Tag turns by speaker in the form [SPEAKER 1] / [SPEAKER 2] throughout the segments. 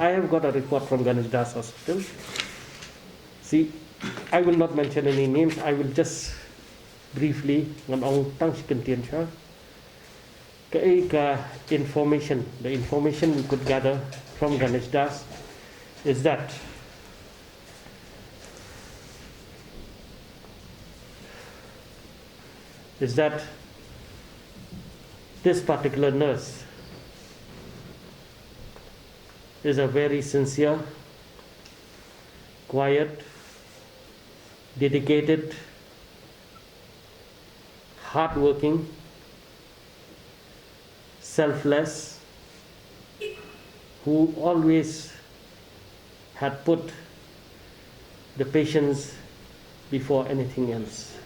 [SPEAKER 1] I have got a report from Ganesh Das Hospital. See, I will not mention any names. I will just briefly on ông tăng cần tiền cho cái information. The information we could gather from Ganesh Das is that this particular nurse is a very sincere, quiet, dedicated, hardworking, selfless, who always had put the patients before anything else.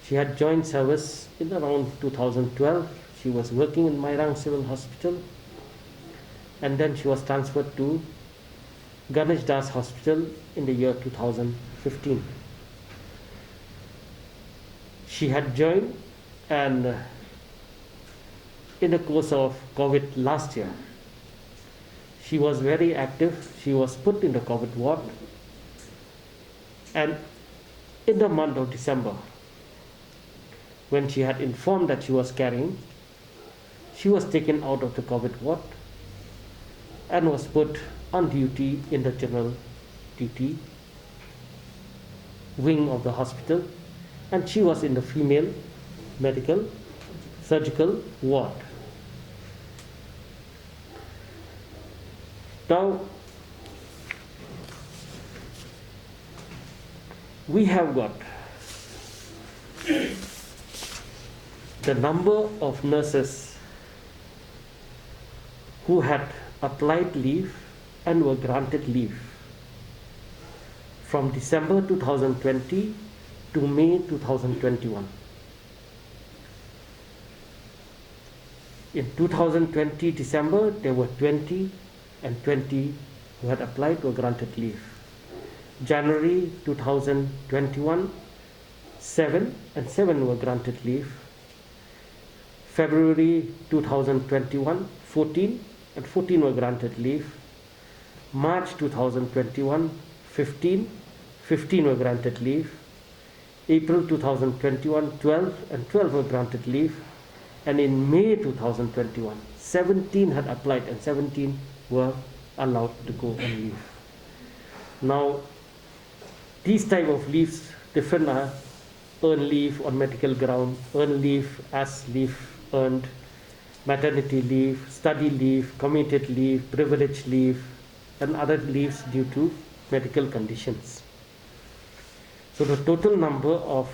[SPEAKER 1] She had joined service in around 2012. She was working in Mairang Civil Hospital, and then she was transferred to Ganesh Das Hospital in the year 2015. She had joined, and in the course of COVID last year, she was very active. She was put in the COVID ward, and in the month of December, when she had informed that she was carrying, she was taken out of the COVID ward and was put on duty in the general duty wing of the hospital, and she was in the female medical surgical ward. Now, we have got the number of nurses who had applied leave and were granted leave from December 2020 to May 2021. In 2020 December, there were 20, and 20 who had applied were granted leave. January 2021, 7 and 7 were granted leave. February 2021, 14 and 14 were granted leave. March 2021, 15 were granted leave. April 2021, 12 and 12 were granted leave. And in May 2021, 17 had applied and 17 were allowed to go on leave. Now, these type of leaves, different are earned leave on medical ground, earned leave as leave earned, maternity leave, study leave, commuted leave, privilege leave, and other leaves due to medical conditions. So the total number of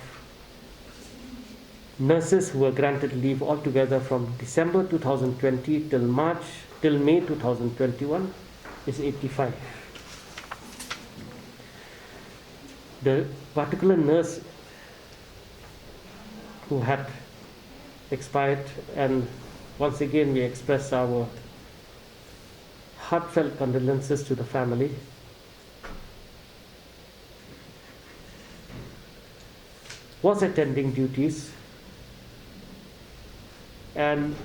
[SPEAKER 1] nurses who were granted leave altogether from December 2020 till May 2021 is 85. The particular nurse who had expired, and once again we express our heartfelt condolences to the family. Was attending duties, and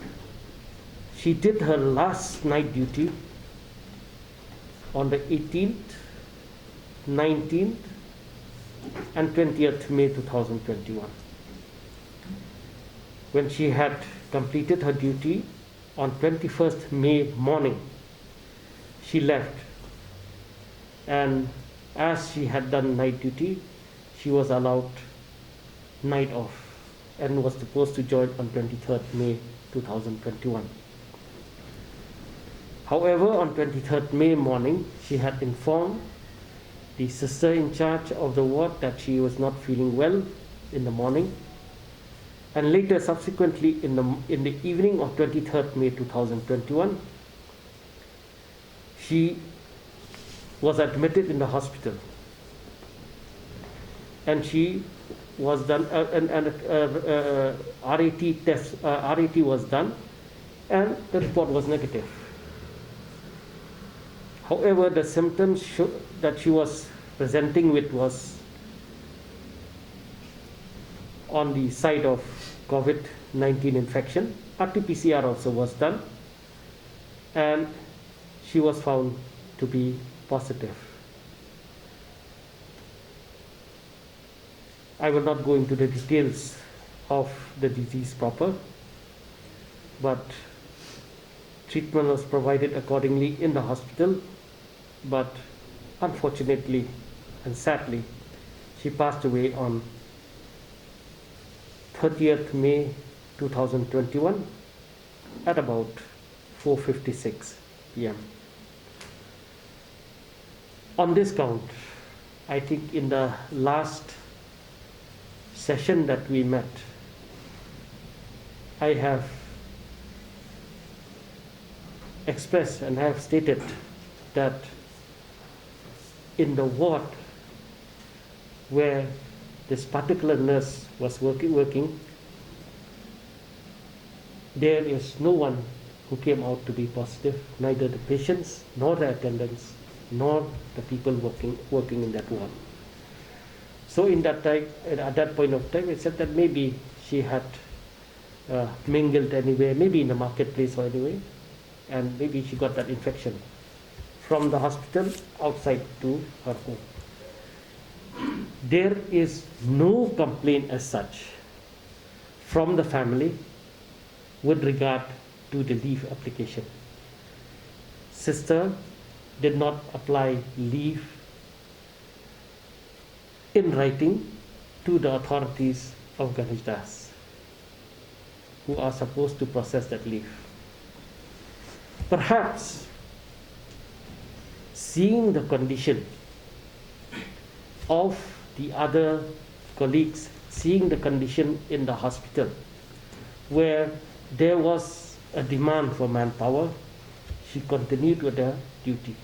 [SPEAKER 1] she did her last night duty on the 18th, 19th and 20th May 2021. When she had completed her duty on 21st May morning, she left, and as she had done night duty, she was allowed night off and was supposed to join on 23rd May 2021. However, on 23rd May morning, she had informed the sister in charge of the ward that she was not feeling well in the morning, and later subsequently in the evening of 23rd May 2021, she was admitted in the hospital, and she was done RAT was done, and the report was negative. However, the symptoms that she was presenting with was on the side of COVID-19 infection. RT-PCR also was done, and she was found to be positive. I will not go into the details of the disease proper, but treatment was provided accordingly in the hospital, but unfortunately and sadly, she passed away on 30th May 2021 at about 4:56 p.m. On this count, I think in the last session that we met, I have expressed and have stated that in the ward where this particular nurse was working, there is no one who came out to be positive, neither the patients nor the attendants nor the people working in that ward. So in that time, at that point of time, it said that maybe she had mingled anywhere, maybe in the marketplace or anyway, and maybe she got that infection from the hospital outside to her home. There is no complaint as such from the family with regard to the leave application. Sister did not apply leave in writing to the authorities of Ganesh Das, who are supposed to process that leave. Perhaps seeing the condition of the other colleagues, seeing the condition in the hospital where there was a demand for manpower, she continued with her duty,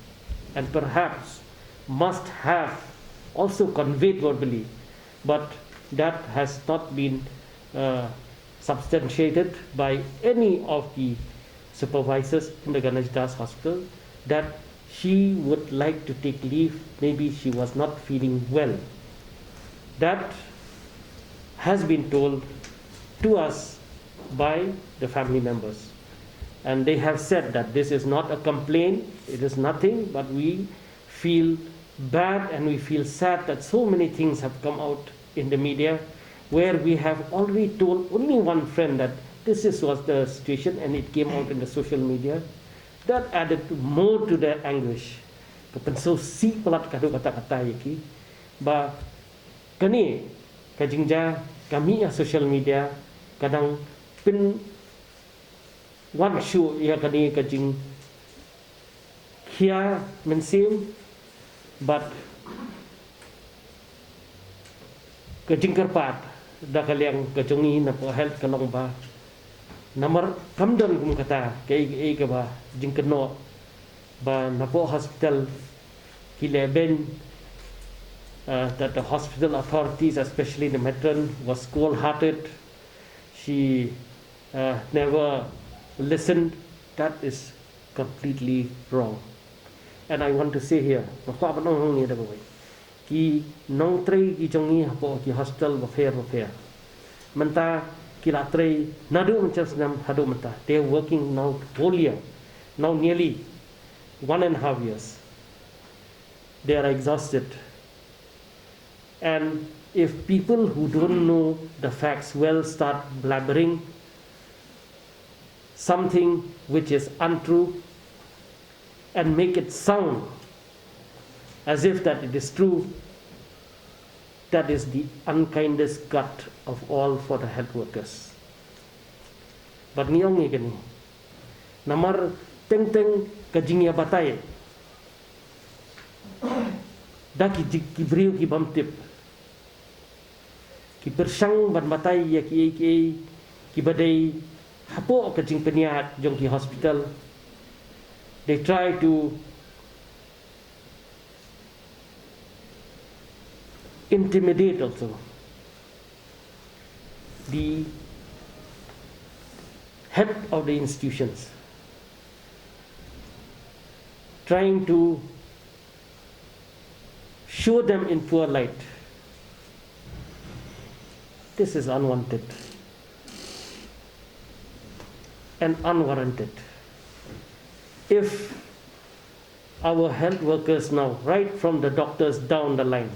[SPEAKER 1] and perhaps must have also conveyed verbally, but that has not been substantiated by any of the supervisors in the Ganesh Das hospital, that she would like to take leave, maybe she was not feeling well. That has been told to us by the family members, and they have said that this is not a complaint, it is nothing, but we feel bad and we feel sad that so many things have come out in the media where we have already told only one friend that this was the situation, and it came out in the social media. That added more to their anguish. Kepenso si pelat kado kata-kata yaki ba kani kajingja kami ya social media kadang pin one show ya kani kajing kia mensim, but kajing kerpat da kaliang kajongi na po health kanong ba namar kamdan kum kata kay ka ba jingkeno ba na po hospital kileben, that the hospital authorities, especially the matron, was cold-hearted. She never listened. That is completely wrong. And I want to say here, ki nong trei ki jongi hapo ki hostel affair menta ki la trei nadu mchas nam hadu menta. They are working now whole year, now nearly 1.5 years. They are exhausted, and if people who don't know the facts well start blabbering something which is untrue and make it sound as if that it is true, that is the unkindest gut of all for the health workers. But niyong ni gani namar teng kajingya batay da ki brio ki bamtip ki persang ban batay ya ki badai hapo kajing peniat jong ki hospital. They try to intimidate also the head of the institutions, trying to show them in poor light. This is unwanted and unwarranted. If our health workers now, right from the doctors down the line,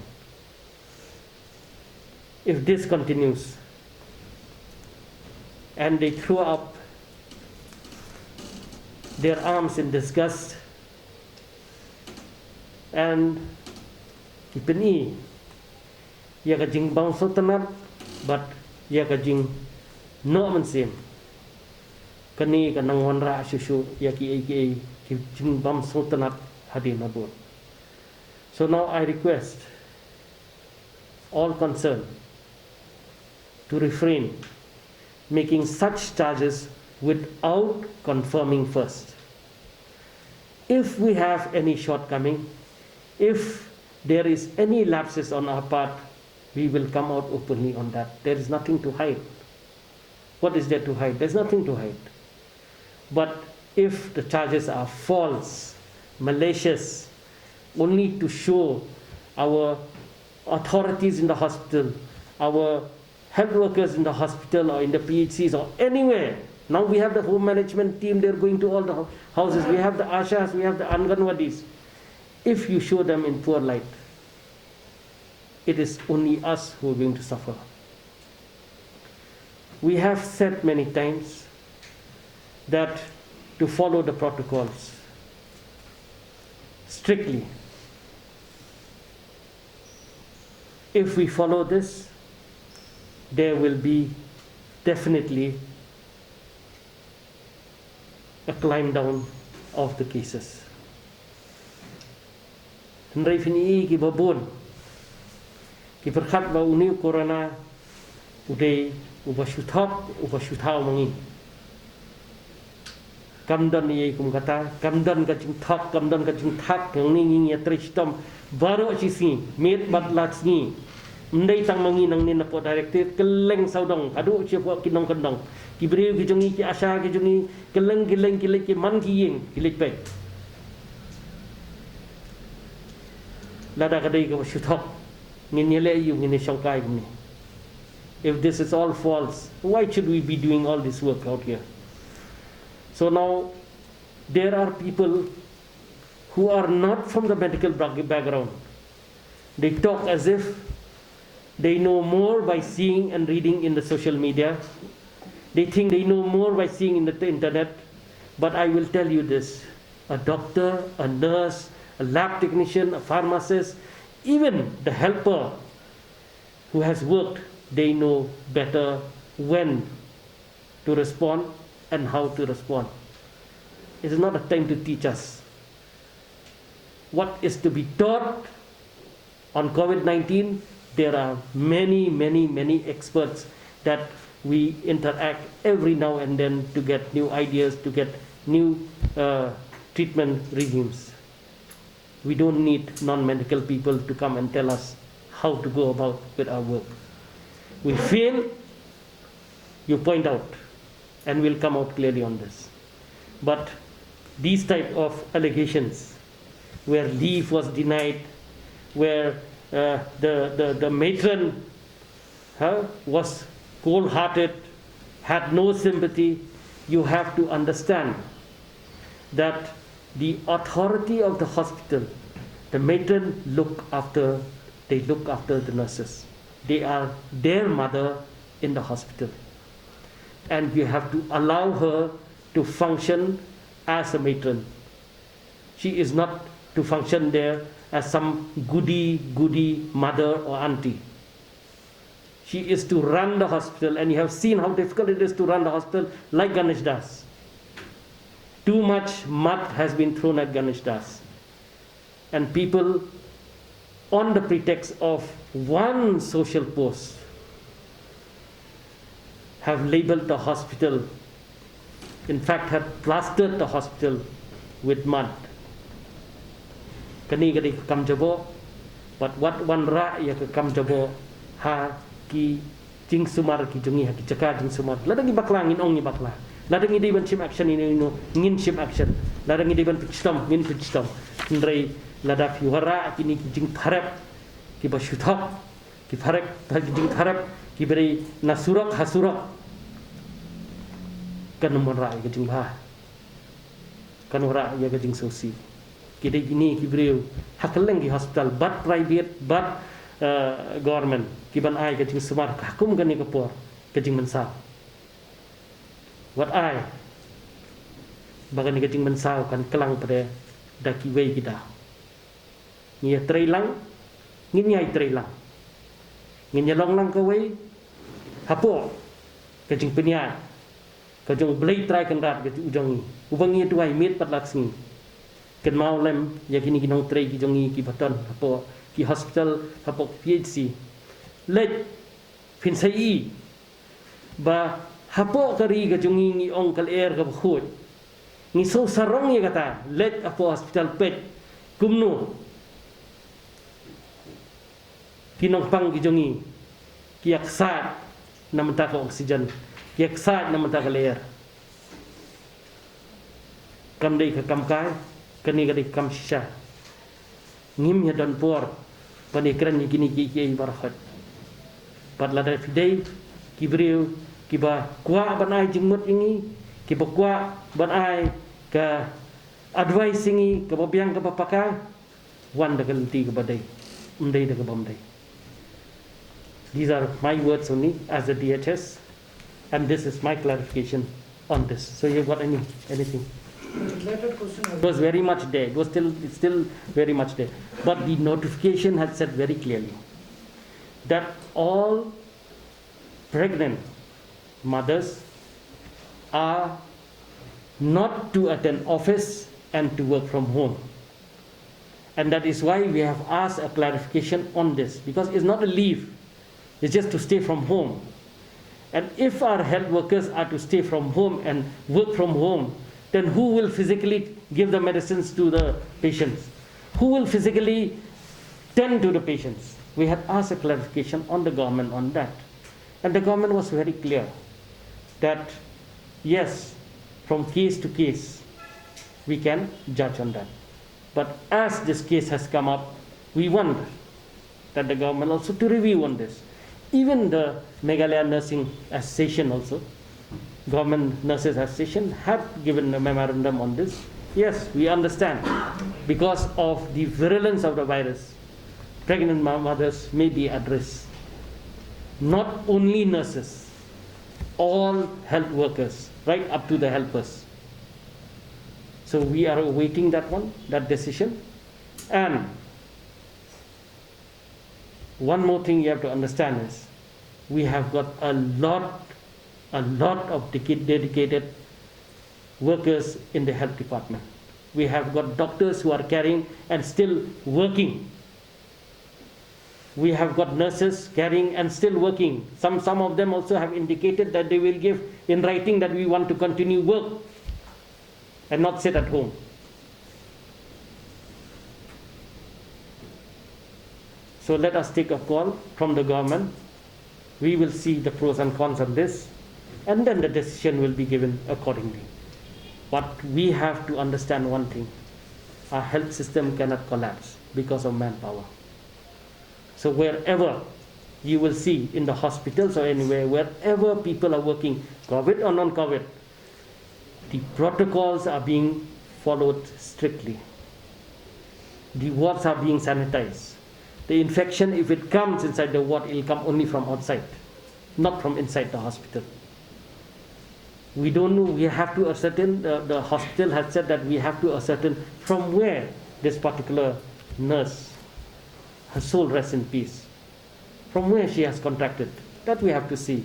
[SPEAKER 1] if this continues and they throw up their arms in disgust and kipeni ya ka jing bang so tanat but ya ka jing no man sim kani ka nang wanra susu ya ki jing bang so tanat hadi mabur. So now I request all concerned to refrain making such charges without confirming first. If we have any shortcoming, if there is any lapses on our part, we will come out openly on that. There is nothing to hide. What is there to hide? There's nothing to hide. But if the charges are false, malicious, only to show our authorities in the hospital, our health workers in the hospital or in the PHCs or anywhere. Now we have the home management team, they're going to all the houses. We have the Ashas, we have the Anganwadis. If you show them in poor light, it is only us who are going to suffer. We have said many times that to follow the protocols strictly. If we follow this, there will be definitely a climb down of the cases. Hendrai fini ki babon ki perkhat ba uni corona udai ubashutau mangi kamdan ye kum kata kamdan ka jing thak yang ni ngi tristom baru sisi met batlat ni ndai tang mangi nang ni napo director keleng sawdong adu chipo kinong kendong ki breu ki jongi ki asha ki jongi keleng ki man ki yeng ki lek pe lada kadai ka shuthok ngin yele yu ngin shangkai ni. If this is all false, why should we be doing all this work out here? So now there are people who are not from the medical background. They talk as if they know more by seeing and reading in the social media. They think they know more by seeing in the internet. But I will tell you this, a doctor, a nurse, a lab technician, a pharmacist, even the helper who has worked, they know better when to respond and how to respond. It is not a time to teach us. What is to be taught on COVID-19, there are many experts that we interact every now and then to get new ideas, to get new treatment regimes. We don't need non-medical people to come and tell us how to go about with our work. We fail, you point out, and we'll come out clearly on this. But these type of allegations, where leave was denied, where the matron was cold-hearted, had no sympathy, you have to understand that the authority of the hospital, the matron look after the nurses. They are their mother in the hospital. And you have to allow her to function as a matron. She is not to function there as some goody mother or auntie. She is to run the hospital, and you have seen how difficult it is to run the hospital, like Ganesh does. Too much mud has been thrown at Ganesh das. And people, on the pretext of one social post, have labeled the hospital, in fact have plastered the hospital with mud. Kani kadi kam jabo, but what one ra ya kam jabo ha ki jing sumar ki jungi ha ki caka jing sumar. Ladang bakla ngin ong ni bakla. Ladang idi ban ship action ini no ngin ship action. Ladang idi ban pitchtom ngin pitchtom. Ndrai ladak yuhara kini ki jing tharap ki bashuthok ki pharak thar ki jing tharap ki beri nasurak hasurak kan mon ra ki jing ba kan ra ya ki jing sosi. kita ini kibriu hakaleng ki hospital but private but government kiban ai ka jing smart hakum gani ka por ka jing mensa what ai bagan ka jing mensa kan kelang pada daki wei kita ni trailang ngin nyai trailang ngin nyalong lang ka wei hapo ka jing penya ka jong blai trai kan rat ka ujong ubangi tuai mit patlaksni kan mau lem yakini kinong trai ki jongi ki baton hapo ki hospital hapo PHC let Pynshai ba hapo kari ka jongi ni ong kal air ka khoi ni so sarong ya kata let hapo hospital pet kumno kinong pang ki jongi ki aksat namta ka oksigen ki aksat namta ka air kam dei ka kam kai kani kani kam shisha ngim ya don por pani kran ni kini ki ki barakat pat la fidei kibriu kiba kwa banai jimut ini kiba kwa banai ka advice ini ka babiang ka pakai wan da kalti ka badai undai da ka bamdai. These are my words only as a DHS, and this is my clarification on this. So you got anything? It was very much there. It was still very much there. But the notification had said very clearly that all pregnant mothers are not to attend office and to work from home. And that is why we have asked a clarification on this, because it's not a leave, it's just to stay from home. And if our health workers are to stay from home and work from home, then who will physically give the medicines to the patients? Who will physically tend to the patients? We had asked a clarification on the government on that. And the government was very clear that yes, from case to case, we can judge on that. But as this case has come up, we want that the government also to review on this. Even the Meghalaya Nursing Association also, Government Nurses Association, have given a memorandum on this. Yes, we understand. Because of the virulence of the virus, pregnant mothers may be at risk. Not only nurses, all health workers, right up to the helpers. So we are awaiting that one, that decision. And one more thing you have to understand is, we have got a lot of dedicated workers in the health department. We have got doctors who are caring and still working. We have got nurses caring and still working. Some of them also have indicated that they will give in writing that we want to continue work and not sit at home. So let us take a call from the government. We will see the pros and cons of this, and then the decision will be given accordingly. But we have to understand one thing: our health system cannot collapse because of manpower. So wherever you will see, in the hospitals or anywhere, wherever people are working, COVID or non-COVID, the protocols are being followed strictly. The wards are being sanitized. The infection, if it comes inside the ward, it will come only from outside, not from inside the hospital. We don't know, we have to ascertain, the hospital has said that we have to ascertain from where this particular nurse, her soul rests in peace, from where she has contracted. That we have to see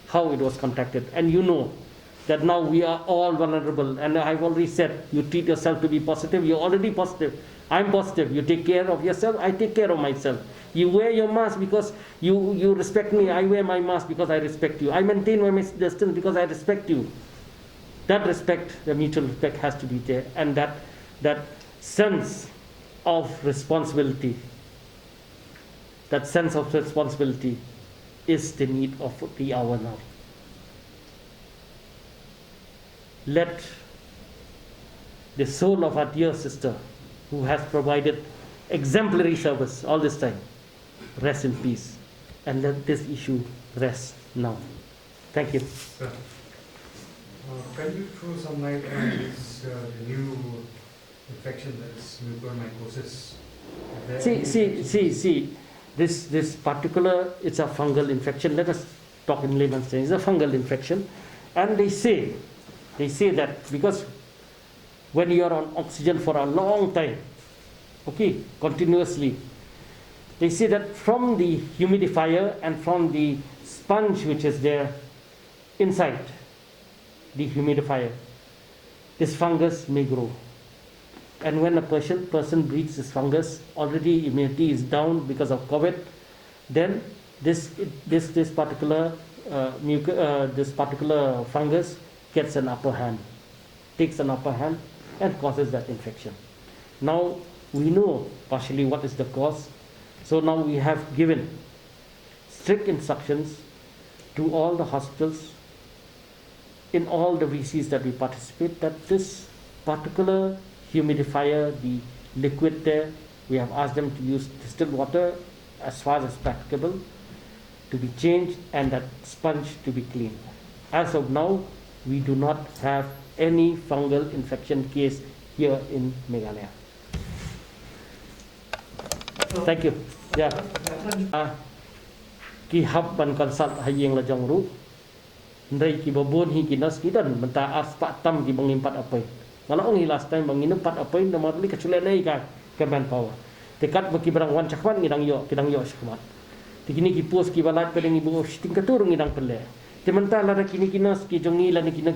[SPEAKER 1] how it was contracted. And you know that now we are all vulnerable, and I've already said, you treat yourself to be positive, you're already positive. I'm positive. You take care of yourself, I take care of myself. You wear your mask because you respect me. I wear my mask because I respect you. I maintain my distance because I respect you. That respect, the mutual respect, has to be there. And that sense of responsibility, is the need of the hour now. Let the soul of our dear sister, who has provided exemplary service all this time, rest in peace, and let this issue rest now. Thank you.
[SPEAKER 2] Sir, can you throw some light on this new infection, that is mucormycosis.
[SPEAKER 1] See. This particular, it's a fungal infection. Let us talk in layman's terms. It's a fungal infection, and they say that because when you are on oxygen for a long time, okay, continuously, they say that from the humidifier and from the sponge which is there inside the humidifier, this fungus may grow. And when a person breathes this fungus, already immunity is down because of COVID, then this particular fungus gets an upper hand, takes an upper hand, and causes that infection. Now we know partially what is the cause. So now we have given strict instructions to all the hospitals in all the VCs that we participate that this particular humidifier, the liquid there, we have asked them to use distilled water as far as practicable to be changed, and that sponge to be cleaned. As of now, we do not have any fungal infection case here in Meghalaya. Thank you. Yeah. Ki hab ban konsult hayeng la jong ru. Ndai ki babon hi ki nas ki dan menta as pak tam ki bangim pat apai. Kalau orang last time bangin empat apa yang nama tadi kecuali naik ke manpower. Tekat bagi barang wan cakwan ngidang yo sekemat. Tikini ki pos ki balat pedeng ibu shting katur ngidang pele. Temental ada kini kinas ki jongi lan kini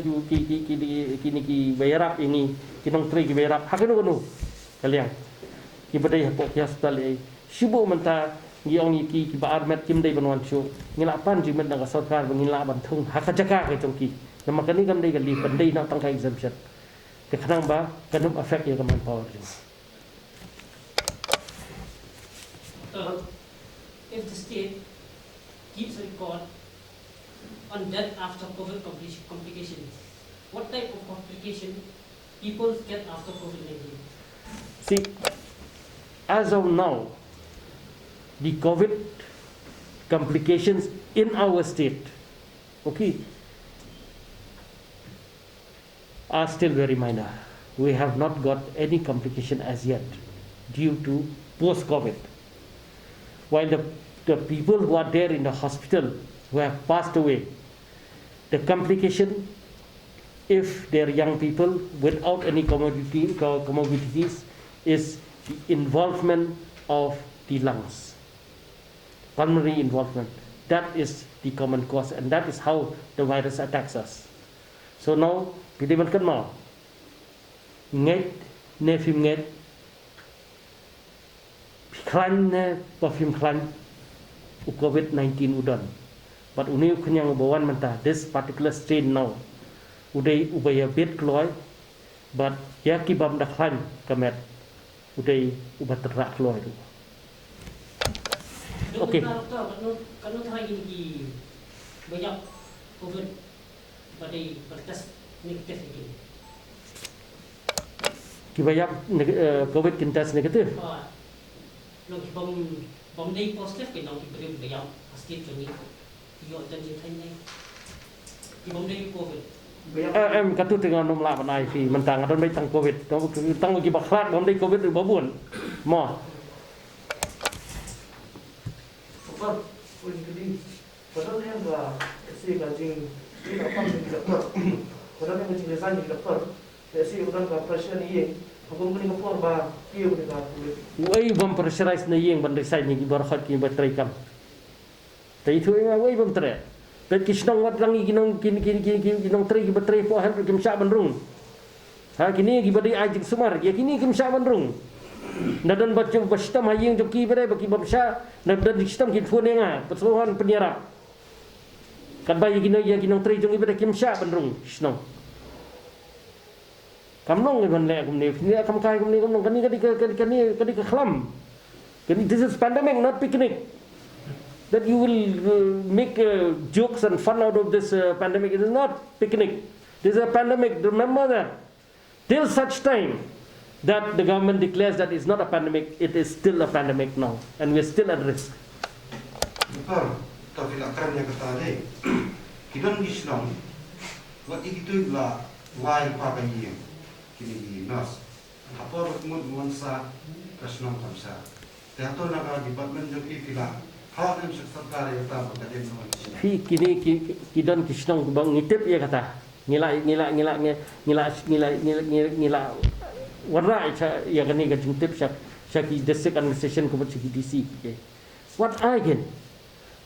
[SPEAKER 1] ki bayarap ini kinong tri ki bayarap. Hakeno kono. Kalian. Ki badai hapok ki hospital ai. Sibu menta ngiong ki ba armet kim dai banwan chu. Ngilapan jimen dang sarkar bangila bantung hakajaka ke jongki. Nama kani kam dai gali pandai nak tangkai exemption. Kadang ba kanum affect your manpower.
[SPEAKER 3] If the state keeps a record on death after COVID complications, what type of complication people get after COVID-19?
[SPEAKER 1] See, as of now, the COVID complications in our state, okay, are still very minor. We have not got any complication as yet due to post-COVID. While the people who are there in the hospital who have passed away, the complication, if they are young people without any comorbidities, is the involvement of the lungs, pulmonary involvement. That is the common cause, and that is how the virus attacks us. So now, pilih ban kan mau nget ne film nget klan ne film klan COVID-19 udan but uni kunyang bawan menta this particular strain now udai ubaya bed kloy but ya ki bam da klan kamet udai ubat terak kloy tu. Okay,
[SPEAKER 3] kalau tadi ini banyak COVID pada bertes negatif lagi.
[SPEAKER 1] Kibayap COVID kintas negatif.
[SPEAKER 3] Nong bom day positif ke nong kiberi bayam sakit ni. Yo dan je thay bom day COVID.
[SPEAKER 1] Em katu tengah nom la ban IP mentang adon bai tang COVID. Tang bagi baklat bom day COVID babun. Mo.
[SPEAKER 4] Apa pun jadi padahal yang enggak si gajing ini apa yang dokter. Padahal yang gajing desain dokter. Jadi udah enggak pressure ni hukum ni ngapor ba kieu ni ka kulit.
[SPEAKER 1] Wai bom pressurize na yeng ban desain ni bar khat ki batrai kam. Tai thu nga wai bom tre. Pet kisnong wat rangi kinong kinong tri ki batrai po han kim sha ban rung. Ha kini ki badai ajik sumar ya kini kim sha ban rung. Nadan bacung pastam hayeng joki badai baki bom sha nadan sistem kin phone nga persoalan penyiarap. Kan bayi kinong ya kinong tri jong ibadai kim sha ban rung kisnong. Kamnong ngon le kum ni kam kai kum ni kani ka khlam. Kani this is pandemic not picnic. That you will make jokes and fun out of this pandemic. It is not picnic. This is a pandemic. Remember that. Till such time that the government declares that it's not a pandemic, it is still a pandemic now, and we are still at risk.
[SPEAKER 5] Betul. Tapi nak kerana kata ni, kita ni Shillong, waktu itu lah wai pakai yang kini nas, Khubor mud monsa kasnong kamsa. Teato naga department joki pila. Hawak nem sarkar yata bakadem no.
[SPEAKER 1] Fi kini kidan Kishnong bang ngitip ya kata. Ngila warna ya kani ka jingtip ki district administration ko ki DC ke. What I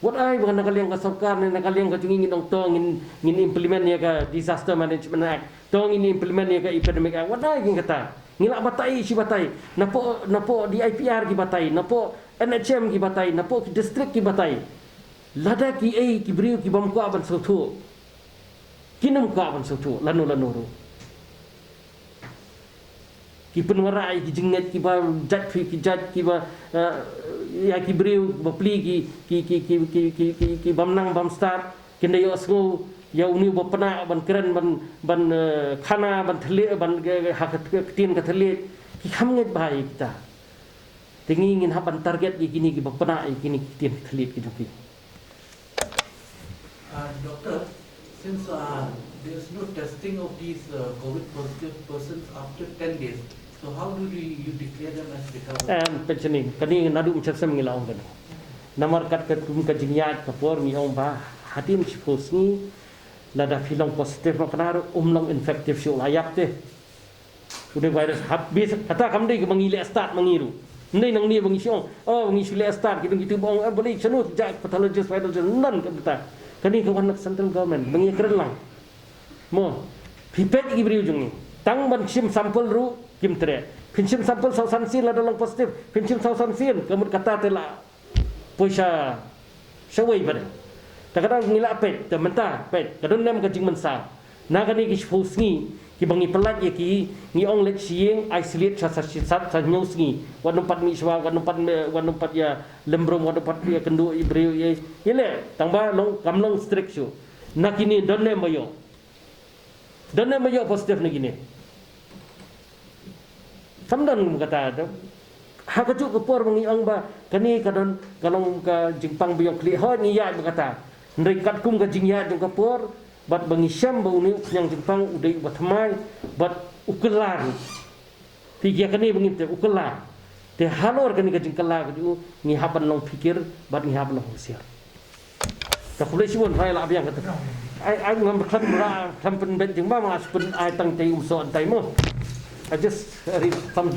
[SPEAKER 1] bukan nakaliang ka sarkar ni nakaliang ka ngin ong tong ngin implement ya ka disaster management act. Tong ngin implement ya ka epidemic act. What I kata. Ngila batai si batai. Napo di IPR ki batai, napo NHM ki batai, napo district ki batai. Lada ki ki beriu ki bam ko aban sotu. Kinam ko aban sotu lanu ru. Ki penwarai ki jinget ki ba jat fi ki jat ki ba ya ki beriu bapli ki bamnang bam start kende yo asngu ya uni bapna ban keren ban khana ban thले ban hak tin ka thले ki khamnget bai kita tingi ngin haban target ki kini ki bapna kini tin thले ki joki.
[SPEAKER 6] Doctor, since there is no testing of these COVID positive persons after 10 days, so how do you declare them as recovered?
[SPEAKER 1] Pensioning kani nadu macam sem ngilaung kan. Namar kat kum ka jingyat ka por mi ong ba hatin sipusni lada filong positif maknar umlong infektif si ulayak te. Udah virus habis kata kamdai ke mangile start mangiru. Ndai nang ni bangi siong bangi sule start gitu bong boleh cenut jak pathologist virologist nan ka beta. Kani ka wanak central government bangi kerelang. Mo pipet gi beri ujung ni. Tang ban sim sampel ru kim tre. Pinsim sampel sausan sin la dalang positif. Pinsim sausan sin kamut kata tela poisa sawai pada. Kadang ngila pet, tementa pet, kadang nem kajing mensa. Nagani ki spusngi, ki bangi pelat ya ki ngi ong let sieng isolate sa nyusngi. Wanu pat mi swa, wanu pat ya lembrom, wanu pat ya kendu ibreu ye. Ile tangba long kamlong strict shu. Nakini donne mayo. Donne mayo positif nagini. Samdan kata hakaju kepor bangi ong ba kani kadon kalong ka jingpang biyong kli ho ni ya berkata Nerikat kum ka jingya jong kapor bat bangi syam bau ni yang jingpang udai bat mai bat ukelar tiga kani bangi te ukelar te halor kani ka jingkala ka ni haban long pikir bat ni haban long siar ta khulai siwon rai la biang kata ai ngam khat mura tham pen ben jing ba ma as pen ai tang tai so antai mo I just read some